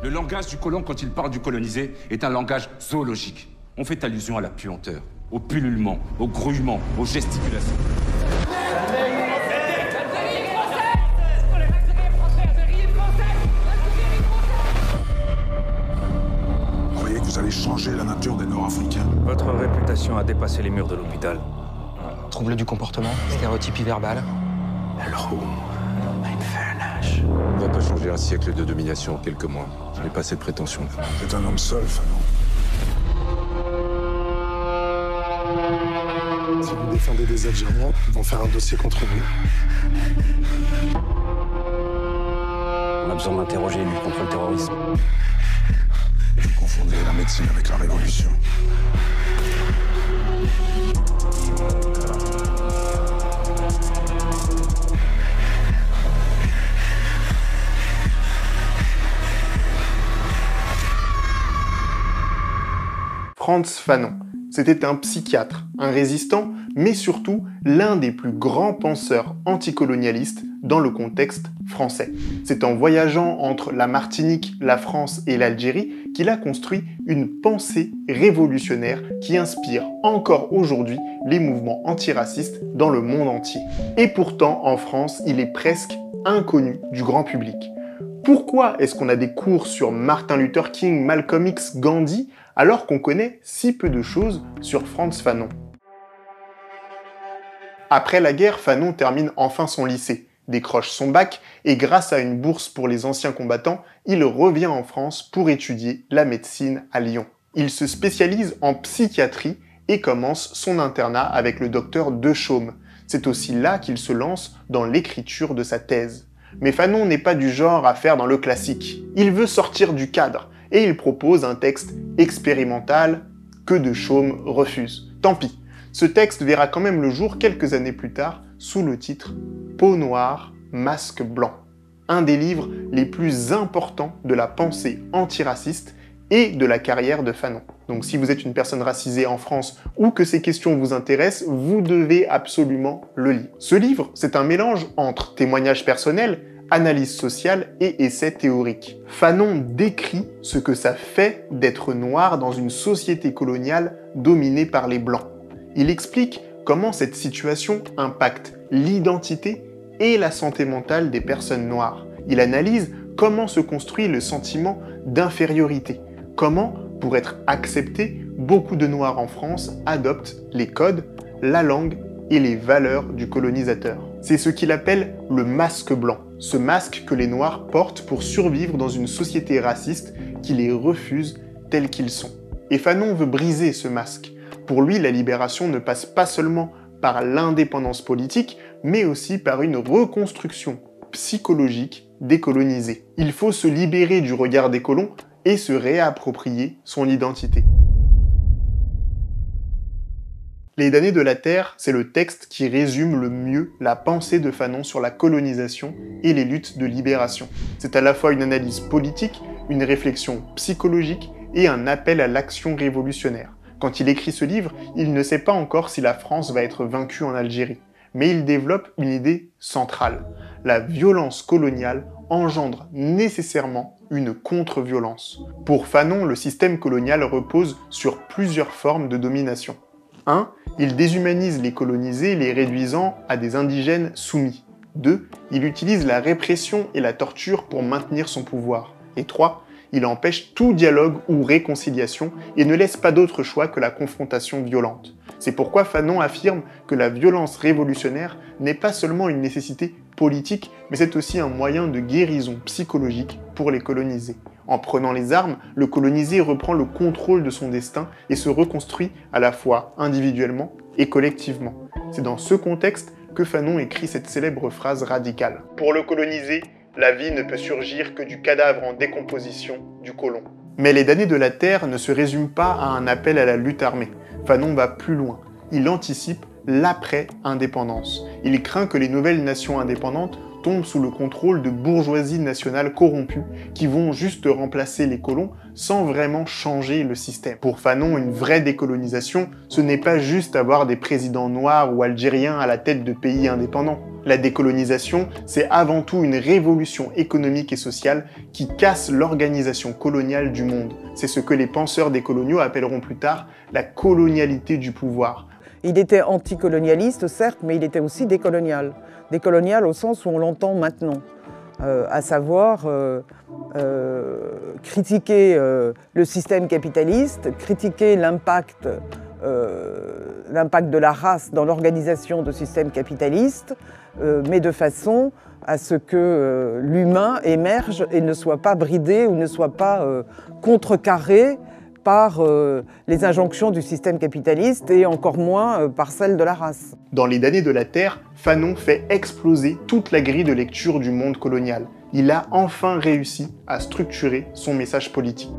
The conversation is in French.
Le langage du colon, quand il parle du colonisé, est un langage zoologique. On fait allusion à la puanteur, au pullulement, au grouillement, aux gesticulations. Vous croyez que vous allez changer la nature des Nord-Africains? Votre réputation a dépassé les murs de l'hôpital. Trouble du comportement, stéréotypie verbale. On ne va pas changer un siècle de domination en quelques mois. Je n'ai pas cette prétention. C'est un homme seul, Fanon. Si vous défendez des Algériens, ils vont faire un dossier contre vous. On a besoin d'interroger lui contre le terrorisme. Vous confondez la médecine avec la révolution. Frantz Fanon. C'était un psychiatre, un résistant, mais surtout l'un des plus grands penseurs anticolonialistes dans le contexte français. C'est en voyageant entre la Martinique, la France et l'Algérie qu'il a construit une pensée révolutionnaire qui inspire encore aujourd'hui les mouvements antiracistes dans le monde entier. Et pourtant, en France, il est presque inconnu du grand public. Pourquoi est-ce qu'on a des cours sur Martin Luther King, Malcolm X, Gandhi, alors qu'on connaît si peu de choses sur Frantz Fanon? Après la guerre, Fanon termine enfin son lycée, décroche son bac et grâce à une bourse pour les anciens combattants, il revient en France pour étudier la médecine à Lyon. Il se spécialise en psychiatrie et commence son internat avec le docteur Dechaume. C'est aussi là qu'il se lance dans l'écriture de sa thèse. Mais Fanon n'est pas du genre à faire dans le classique. Il veut sortir du cadre et il propose un texte expérimental que Dechaume refuse. Tant pis, ce texte verra quand même le jour quelques années plus tard sous le titre « Peau noire, masque blanc », un des livres les plus importants de la pensée antiraciste et de la carrière de Fanon. Donc si vous êtes une personne racisée en France ou que ces questions vous intéressent, vous devez absolument le lire. Ce livre, c'est un mélange entre témoignages personnels, analyse sociale et essais théoriques. Fanon décrit ce que ça fait d'être noir dans une société coloniale dominée par les Blancs. Il explique comment cette situation impacte l'identité et la santé mentale des personnes noires. Il analyse comment se construit le sentiment d'infériorité, comment, pour être accepté, beaucoup de Noirs en France adoptent les codes, la langue et les valeurs du colonisateur. C'est ce qu'il appelle le masque blanc, ce masque que les Noirs portent pour survivre dans une société raciste qui les refuse tels qu'ils sont. Et Fanon veut briser ce masque. Pour lui, la libération ne passe pas seulement par l'indépendance politique, mais aussi par une reconstruction psychologique décolonisée. Il faut se libérer du regard des colons et se réapproprier son identité. Les damnés de la Terre, c'est le texte qui résume le mieux la pensée de Fanon sur la colonisation et les luttes de libération. C'est à la fois une analyse politique, une réflexion psychologique et un appel à l'action révolutionnaire. Quand il écrit ce livre, il ne sait pas encore si la France va être vaincue en Algérie, mais il développe une idée centrale. La violence coloniale engendre nécessairement une contre-violence. Pour Fanon, le système colonial repose sur plusieurs formes de domination. 1. Il déshumanise les colonisés, les réduisant à des indigènes soumis. 2. Il utilise la répression et la torture pour maintenir son pouvoir. Et 3. Il empêche tout dialogue ou réconciliation et ne laisse pas d'autre choix que la confrontation violente. C'est pourquoi Fanon affirme que la violence révolutionnaire n'est pas seulement une nécessité politique, mais c'est aussi un moyen de guérison psychologique pour les colonisés. En prenant les armes, le colonisé reprend le contrôle de son destin et se reconstruit à la fois individuellement et collectivement. C'est dans ce contexte que Fanon écrit cette célèbre phrase radicale. Pour le colonisé, la vie ne peut surgir que du cadavre en décomposition du colon. Mais les damnés de la Terre ne se résument pas à un appel à la lutte armée. Fanon va plus loin. Il anticipe l'après-indépendance. Il craint que les nouvelles nations indépendantes tombent sous le contrôle de bourgeoisies nationales corrompues qui vont juste remplacer les colons sans vraiment changer le système. Pour Fanon, une vraie décolonisation, ce n'est pas juste avoir des présidents noirs ou algériens à la tête de pays indépendants. La décolonisation, c'est avant tout une révolution économique et sociale qui casse l'organisation coloniale du monde. C'est ce que les penseurs décoloniaux appelleront plus tard la colonialité du pouvoir. Il était anticolonialiste, certes, mais il était aussi décolonial. Décolonial au sens où on l'entend maintenant, à savoir critiquer le système capitaliste, critiquer l'impact de la race dans l'organisation de systèmes capitalistes, mais de façon à ce que l'humain émerge et ne soit pas bridé ou ne soit pas contrecarré par les injonctions du système capitaliste et encore moins par celles de la race. Dans Les damnés de la Terre, Fanon fait exploser toute la grille de lecture du monde colonial. Il a enfin réussi à structurer son message politique.